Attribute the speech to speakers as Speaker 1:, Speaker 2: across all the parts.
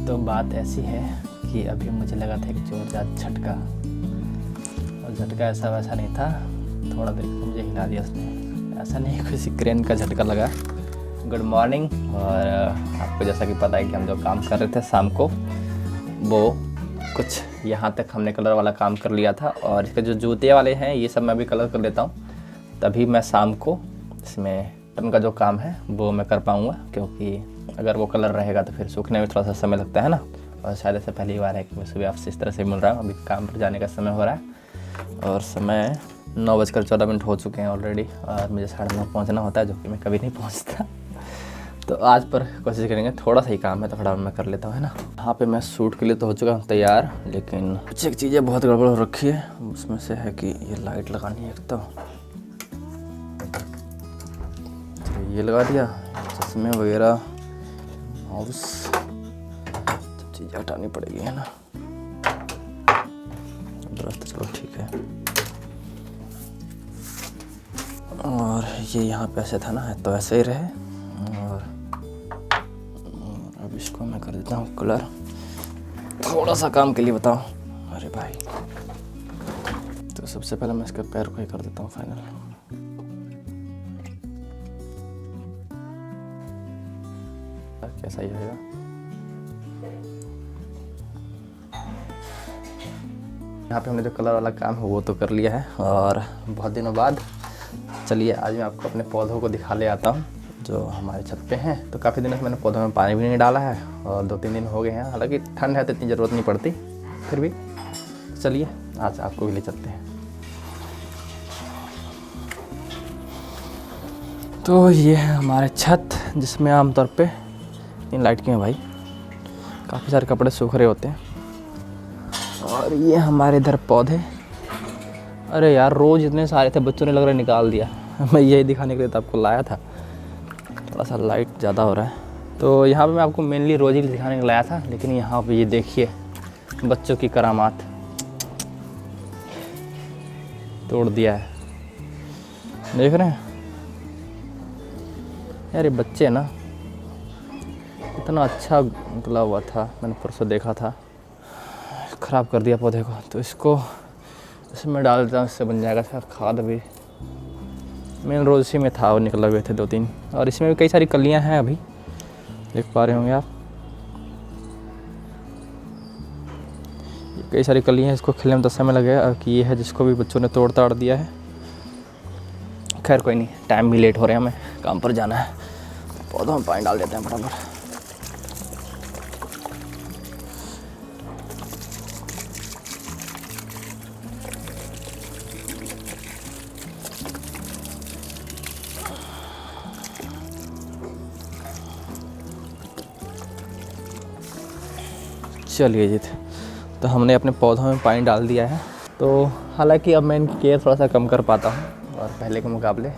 Speaker 1: तो बात ऐसी है कि अभी मुझे लगा था एक जोरदार झटका, और झटका ऐसा वैसा नहीं था, थोड़ा देर को मुझे हिला दिया उसने। ऐसा नहीं, किसी क्रेन का झटका लगा। Good morning. और आपको जैसा कि पता है कि हम जो काम कर रहे थे शाम को, वो कुछ यहाँ तक हमने कलर वाला काम कर लिया था, और इसके जो जूते वाले हैं ये सब मैं भी कलर कर लेता हूँ, तभी मैं शाम को इसमें टन का जो काम है वो मैं कर पाऊँगा, क्योंकि अगर वो कलर रहेगा तो फिर सूखने में थोड़ा सा समय लगता है ना। और शायद ऐसे पहली बार है कि मैं सुबह आपसे इस तरह से मिल रहा हूँ। अभी काम पर जाने का समय हो रहा है और समय 9:14 हो चुके हैं ऑलरेडी, और मुझे 9:30 पहुँचना होता है, जो कि मैं कभी नहीं पहुँचता। तो आज पर कोशिश करेंगे, थोड़ा सा ही काम है तो फटाफट मैं कर लेता हूँ, है ना। यहाँ पे मैं शूट के लिए तो हो चुका हूँ तैयार, लेकिन कुछ एक चीज़ें बहुत गड़बड़ हो रखी है। उसमें से है कि ये लाइट लगानी है, एक तो ये लगा दिया, चश्मे वगैरह और सब चीज़ें हटानी पड़ेगी, है ना। ब्रश तो चलो ठीक है। और ये यहाँ पे ऐसे था ना, तो ऐसे ही रहे। और अब इसको मैं कर देता हूँ कलर, थोड़ा सा काम के लिए बताओ। अरे भाई, तो सबसे पहले मैं इसके पैर को ही कर देता हूँ फाइनल। कैसा ही होगा। यहाँ पे हमने जो कलर वाला काम है वो तो कर लिया है, और बहुत दिनों बाद चलिए आज मैं आपको अपने पौधों को दिखा ले आता हूँ जो हमारे छत पे हैं। तो काफ़ी दिनों से मैंने पौधों में पानी भी नहीं डाला है, और 2-3 दिन हो गए हैं। हालांकि ठंड है तो इतनी ज़रूरत नहीं पड़ती, फिर भी चलिए आज आपको भी ले चलते हैं। तो ये है हमारे छत, जिसमें आमतौर पे इन लाइट की है भाई, काफ़ी सारे कपड़े सूख रहे होते हैं। और ये हमारे इधर पौधे, अरे यार रोज़ इतने सारे थे, बच्चों ने लग रहा है निकाल दिया। मैं यही दिखाने के लिए तो आपको लाया था। थोड़ा सा लाइट ज़्यादा हो रहा है, तो यहाँ पे मैं आपको मेनली रोज़ ही दिखाने के लिए लाया था, लेकिन यहाँ पे ये देखिए बच्चों की करामात, तोड़ दिया है। देख रहे हैं यार, ये बच्चे ना, इतना अच्छा निकला हुआ था, मैंने परसों देखा था, ख़राब कर दिया पौधे को। तो इसको इसमें डाल देता हूँ, इससे बन जाएगा शायद खाद। भी मेन रोज इसी में था, और निकला हुए थे 2-3, और इसमें भी कई सारी कलियां हैं, अभी देख पा रहे होंगे आप। कई सारी कलियां हैं, इसको खिलने में तो समय लगेगा। कि ये है जिसको भी बच्चों ने तोड़ ताड़ दिया है। खैर कोई नहीं, टाइम भी लेट हो रहा है, हमें काम पर जाना है। पौधों में पानी डाल देते हैं फटाफट। चलिए जी, तो हमने अपने पौधों में पानी डाल दिया है। तो हालांकि अब मैं इनकी केयर थोड़ा सा कम कर पाता हूँ, और पहले के मुकाबले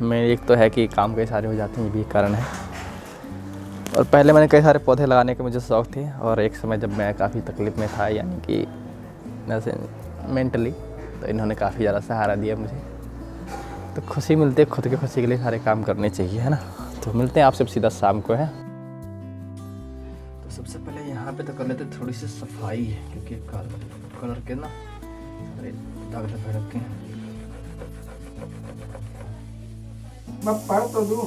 Speaker 1: मैं, एक तो है कि काम कई सारे हो जाते हैं, ये भी कारण है। और पहले मैंने कई सारे पौधे लगाने के मुझे शौक़ थे, और एक समय जब मैं काफ़ी तकलीफ़ में था, यानी कि जैसे मेंटली, तो इन्होंने काफ़ी ज़्यादा सहारा दिया मुझे। तो खुशी मिलती है, खुद की खुशी के लिए सारे काम करने चाहिए, है ना। तो मिलते हैं आपसे सीधा शाम को, है। तो सबसे पहले यहाँ पे तो कर लेते थोड़ी सी सफाई है, क्योंकि कलर के ना दाग लगे रखे हैं।
Speaker 2: मैं पढ़ तो दूँ,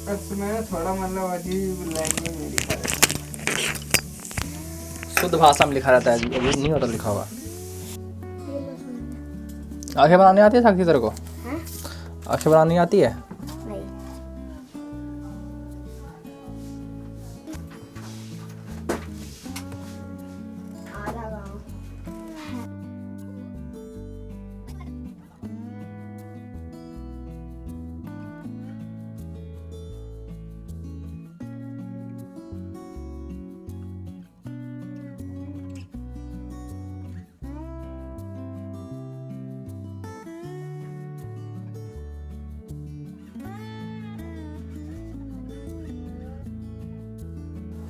Speaker 2: इसमें थोड़ा मतलब अजीब लैंग्वेज में लिखा रहता है,
Speaker 1: शुद्ध भाषा में लिखा रहता है, अभी नहीं होता लिखा हुआ। आंखें बनानी आती है साक्षी तेरे को? आंखें बनानी आती है?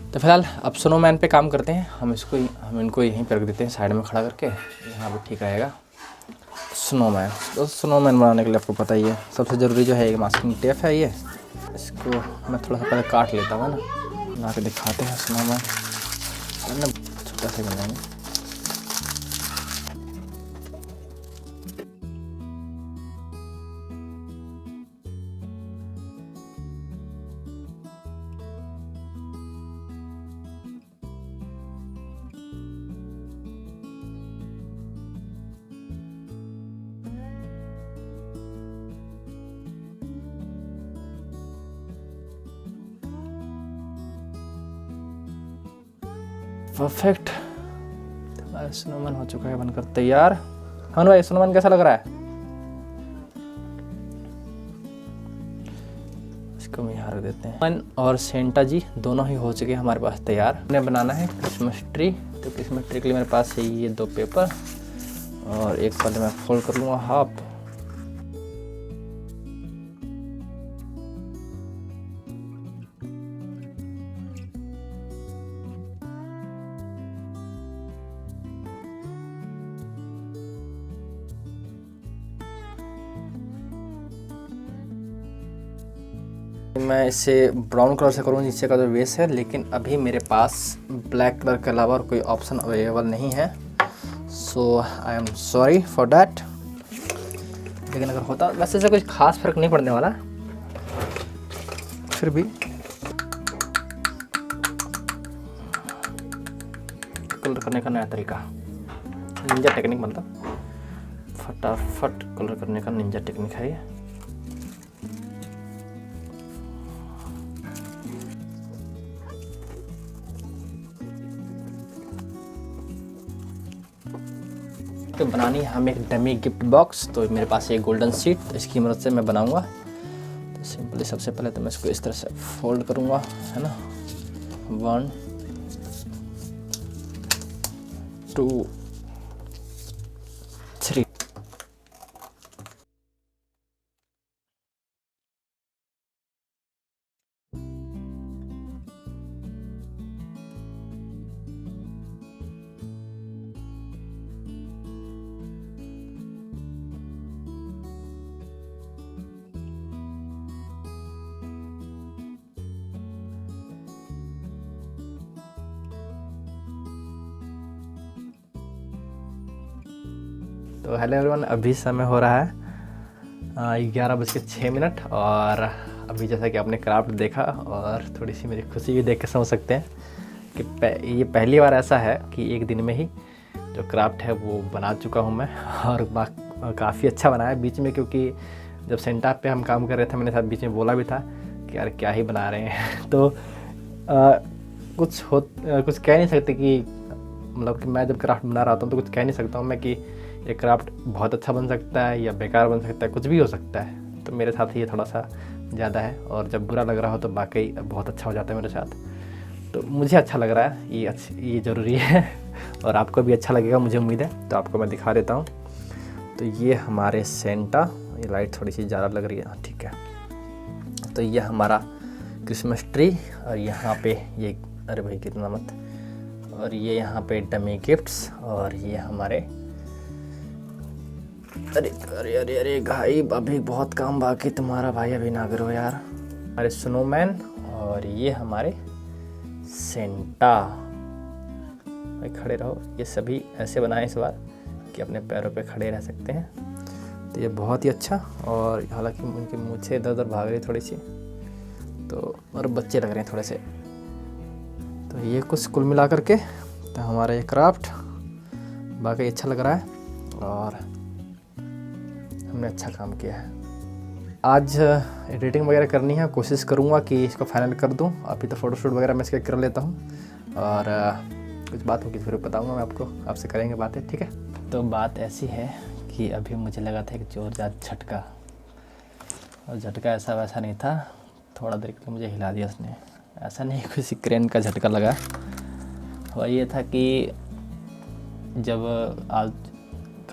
Speaker 1: तो फिलहाल अब स्नोमैन पे काम करते हैं। हम इनको यहीं पर रख देते हैं साइड में खड़ा करके, यहाँ पे ठीक रहेगा। स्नोमैन, तो स्नोमैन बनाने के लिए आपको पता ही है, सबसे ज़रूरी जो है ये मास्किंग टेप है। ये इसको मैं थोड़ा सा पहले काट लेता हूँ ना। बना के दिखाते हैं स्नोमैन। ना छोटा सा बनाएंगे। परफेक्ट, हमारा स्नोमैन हो चुका है बनकर तैयार। हाँ भाई, स्नोमैन कैसा लग रहा है? इसको हम यहाँ रख देते हैं। स्नोमैन और सेंटा जी दोनों ही हो चुके हैं हमारे पास तैयार। हमने बनाना है क्रिसमस ट्री। तो क्रिसमस ट्री के लिए मेरे पास है ये 2 पेपर और एक पहले मैं फोल्ड कर लूँगा हाफ। मैं इसे ब्राउन कलर से करूँ नीचे का जो बेस है, लेकिन अभी मेरे पास ब्लैक कलर के अलावा और कोई ऑप्शन अवेलेबल नहीं है। So I am sorry for that. लेकिन अगर होता, वैसे से कुछ खास फर्क नहीं पड़ने वाला, फिर भी कलर करने का नया तरीका, निंजा टेक्निक, मतलब फटाफट कलर करने का निंजा टेक्निक है ये। तो बनानी है हमें एक डमी गिफ्ट बॉक्स। तो मेरे पास ये गोल्डन शीट, तो इसकी मदद से मैं बनाऊंगा। तो सिंपली सबसे पहले तो मैं इसको इस तरह से फोल्ड करूंगा, है ना। 1 2 3। तो हेलो एवरीवन, अभी समय हो रहा है 11:06 और अभी जैसा कि आपने क्राफ्ट देखा और थोड़ी सी मेरी खुशी भी देख के समझ सकते हैं कि ये पहली बार ऐसा है कि एक दिन में ही जो क्राफ्ट है वो बना चुका हूँ मैं। और काफ़ी अच्छा बना है बीच में, क्योंकि जब सेंटा पे हम काम कर रहे थे मैंने साथ बीच में बोला भी था कि यार क्या ही बना रहे हैं। तो कुछ कह नहीं सकते कि, मतलब कि मैं जब क्राफ्ट बना रहा हूँ तो कुछ कह नहीं सकता हूँ मैं कि ये क्राफ्ट बहुत अच्छा बन सकता है या बेकार बन सकता है, कुछ भी हो सकता है। तो मेरे साथ ये थोड़ा सा ज़्यादा है, और जब बुरा लग रहा हो तो वाकई बहुत अच्छा हो जाता है मेरे साथ। तो मुझे अच्छा लग रहा है, ये ज़रूरी है और आपको भी अच्छा लगेगा मुझे उम्मीद है। तो आपको मैं दिखा देता हूँ। तो ये हमारे सेंटा, ये लाइट थोड़ी सी ज़्यादा लग रही है, हाँ ठीक है। तो ये हमारा क्रिसमस ट्री, और यहाँ पे ये, अरे भाई गिरना मत, और ये यहाँ पे डमी गिफ्ट्स, और ये हमारे, अरे अरे अरे अरे भाई अभी बहुत काम बाकी तुम्हारा भाई, अभी ना करो यार। हमारे स्नोमैन, और ये हमारे सेंटा। भाई खड़े रहो, ये सभी ऐसे बनाए इस बार कि अपने पैरों पे खड़े रह सकते हैं। तो ये बहुत ही अच्छा, और हालांकि उनकी मूंछें इधर उधर भाग रही थोड़ी सी, तो और बच्चे लग रहे हैं थोड़े से। तो ये कुछ कुल मिला करके तो हमारा ये क्राफ्ट बाकी अच्छा लग रहा है और हमने अच्छा काम किया है। आज एडिटिंग वगैरह करनी है, कोशिश करूँगा कि इसको फाइनल कर दूँ। अभी तो फ़ोटोशूट वगैरह मैं इसके कर लेता हूँ, और कुछ बात होगी फिर बताऊँगा मैं आपको, आपसे करेंगे बातें, ठीक है। तो बात ऐसी है कि अभी मुझे लगा था एक जोरदार झटका, और झटका ऐसा वैसा नहीं था, थोड़ा देर के लिए मुझे हिला दिया उसने। ऐसा नहीं किसी क्रेन का झटका लगा, और ये था कि जब आज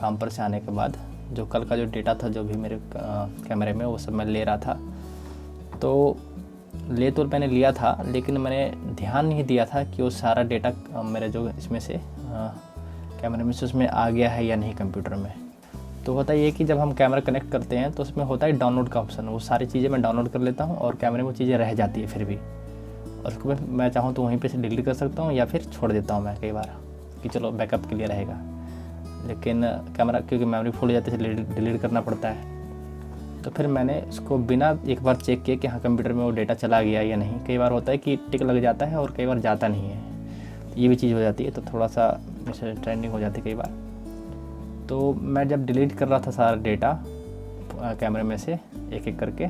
Speaker 1: काम पर से आने के बाद जो कल का जो डेटा था जो भी मेरे कैमरे में, वो सब मैं ले रहा था। तो मैंने लिया था, लेकिन मैंने ध्यान नहीं दिया था कि वो सारा डेटा मेरे जो इसमें से कैमरे में से उसमें आ गया है या नहीं कंप्यूटर में। तो होता ये कि जब हम कैमरा कनेक्ट करते हैं तो उसमें होता है डाउनलोड का ऑप्शन, वो सारी चीज़ें मैं डाउनलोड कर लेता हूँ और कैमरे में वो चीज़ें रह जाती है फिर भी। और उसको मैं चाहूँ तो वहीं पे से डिलीट कर सकता हूँ या फिर छोड़ देता हूँ मैं कई बार कि चलो बैकअप के लिए रहेगा। लेकिन कैमरा क्योंकि मेमोरी फुल हो जाती है डिलीट करना पड़ता है, तो फिर मैंने उसको बिना एक बार चेक किए कि हाँ कंप्यूटर में वो डेटा चला गया या नहीं। कई बार होता है कि टिक लग जाता है और कई बार जाता नहीं है, ये भी चीज़ हो जाती है, तो थोड़ा सा मिसअंडरस्टैंडिंग हो जाती है कई बार। तो मैं जब डिलीट कर रहा था सारा डेटा कैमरे में से एक एक करके,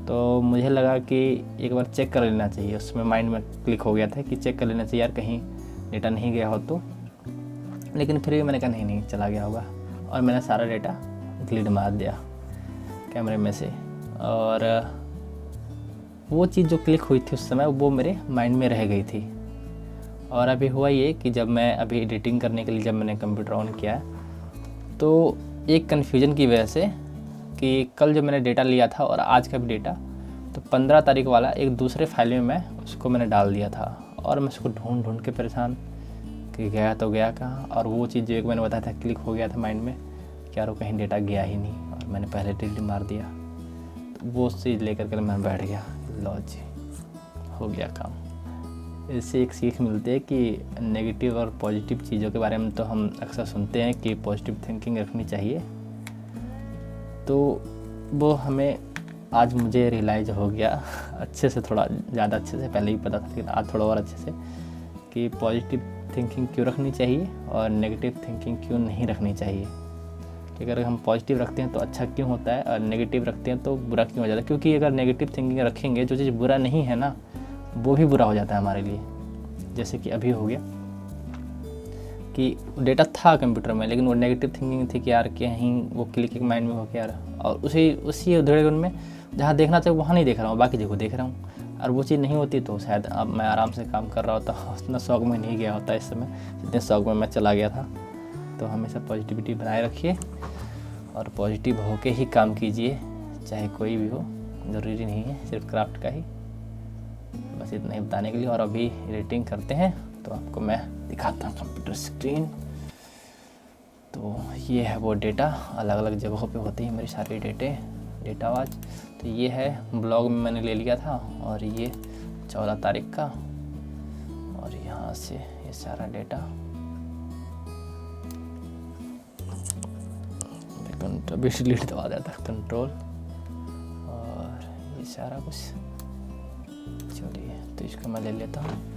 Speaker 1: तो मुझे लगा कि एक बार चेक कर लेना चाहिए। उसमें माइंड में क्लिक हो गया था कि चेक कर लेना चाहिए यार, कहीं डेटा नहीं गया हो तो। लेकिन फिर भी मैंने कहा नहीं चला गया होगा, और मैंने सारा डेटा डिलीट मार दिया कैमरे में से। और वो चीज़ जो क्लिक हुई थी उस समय वो मेरे माइंड में रह गई थी। और अभी हुआ ये कि जब मैं अभी एडिटिंग करने के लिए जब मैंने कंप्यूटर ऑन किया, तो एक कन्फ्यूजन की वजह से कि कल जो मैंने डेटा लिया था और आज का भी डेटा, तो 15 तारीख वाला एक दूसरे फाइल में मैं उसको मैंने डाल दिया था। और मैं उसको ढूंढ के परेशान कि गया तो गया कहाँ। और वो चीज़ जो एक मैंने बताया था क्लिक हो गया था माइंड में कि यार वो कहीं डेटा गया ही नहीं, और मैंने पहले डिलीट मार दिया। तो वो चीज़ लेकर के मैं बैठ गया, लो जी हो गया काम। इससे एक सीख मिलती है कि नेगेटिव और पॉजिटिव चीज़ों के बारे में तो हम अक्सर सुनते हैं कि पॉजिटिव थिंकिंग रखनी चाहिए, तो वो हमें आज मुझे रियलाइज़ हो गया अच्छे से, थोड़ा ज़्यादा अच्छे से, पहले ही पता था लेकिन आज थोड़ा और अच्छे से, कि पॉजिटिव थिंकिंग क्यों रखनी चाहिए और नेगेटिव थिंकिंग क्यों नहीं रखनी चाहिए। कि अगर हम पॉजिटिव रखते हैं तो अच्छा क्यों होता है और नेगेटिव रखते हैं तो बुरा क्यों हो जाता है। क्योंकि अगर नेगेटिव थिंकिंग रखेंगे, जो चीज़ बुरा नहीं है ना वो भी बुरा हो जाता है हमारे लिए। जैसे कि अभी हो गया कि डेटा था कंप्यूटर में, लेकिन वो नेगेटिव थिंकिंग थी कि यार कहीं वो क्लिक माइंड में हो के यार, और उसी उधेड़न में जहाँ देखना चाहिए वहाँ नहीं देख रहा हूँ, बाकी जगह देख रहा हूँ। और वो चीज़ नहीं होती तो शायद अब मैं आराम से काम कर रहा होता, उतना शौक में नहीं गया होता इस समय जितने शौक में मैं चला गया था। तो हमेशा पॉजिटिविटी बनाए रखिए और पॉजिटिव होके ही काम कीजिए, चाहे कोई भी हो, ज़रूरी नहीं है सिर्फ क्राफ्ट का ही। बस इतना ही बताने के लिए। और अभी एडिटिंग करते हैं तो आपको मैं दिखाता हूँ कंप्यूटर स्क्रीन। तो ये है वो डेटा, अलग अलग जगहों पे होती है मेरी सारी डेटा आज। तो ये है ब्लॉग में मैंने ले लिया था, और ये 14 तारीख का, और यहाँ से ये सारा डेटा अभी डिलीट दबा देता कंट्रोल, और ये सारा कुछ। चलिए तो इसको मैं ले लेता हूँ।